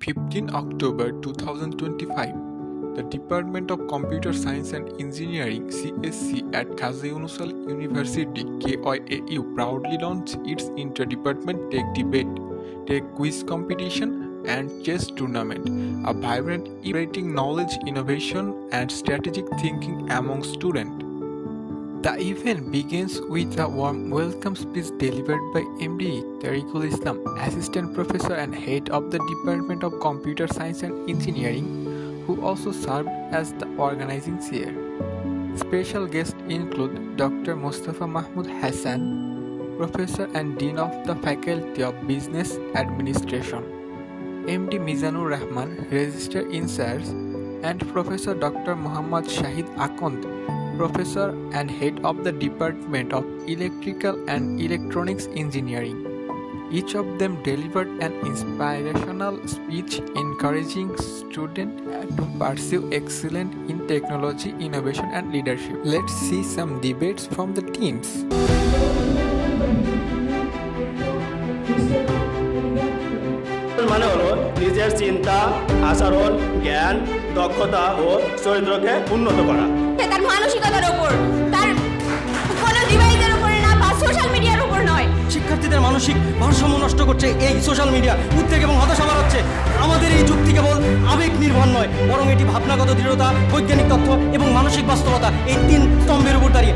15 October 2025, the Department of Computer Science and Engineering (CSC) at Qazi Unusal University (KIAU) proudly launched its inter-department tech debate, tech quiz competition, and chess tournament, a vibrant celebrating knowledge, innovation, and strategic thinking among students. The event begins with a warm welcome speech delivered by MD Tariqul Islam, Assistant Professor and Head of the Department of Computer Science and Engineering, who also served as the organizing chair. Special guests include Dr. Mustafa Mahmoud Hassan, Professor and Dean of the Faculty of Business Administration, MD Mizanur Rahman, Register in Charge, and Professor Dr. Muhammad Shahid Akand, Professor and Head of the Department of Electrical and Electronics Engineering. Each of them delivered an inspirational speech encouraging students to pursue excellence in technology, innovation, and leadership. Let's see some debates from the teams. মানে হলো নিজের চিন্তা, আচরণ, জ্ঞান, দক্ষতা ও চরিত্রকে উন্নত করা। তার মানসিকতার উপর, তার কোনো ডিভাইসের উপর না বা সোশ্যাল মিডিয়ার উপর নয়। শিক্ষার্থীদের মানসিক ভারসাম্য নষ্ট করছে এই সোশ্যাল মিডিয়া, উদ্বেগ এবং হতাশা বাড়াচ্ছে। আমাদের এই যুক্তি কেবল আবেগ নির্ভর নয়, বরং এটি ভাবনাগত দৃঢ়তা, বৈজ্ঞানিক তথ্য এবং মানসিক বাস্তবতা, এই তিন স্তম্ভের উপর দাঁড়িয়ে।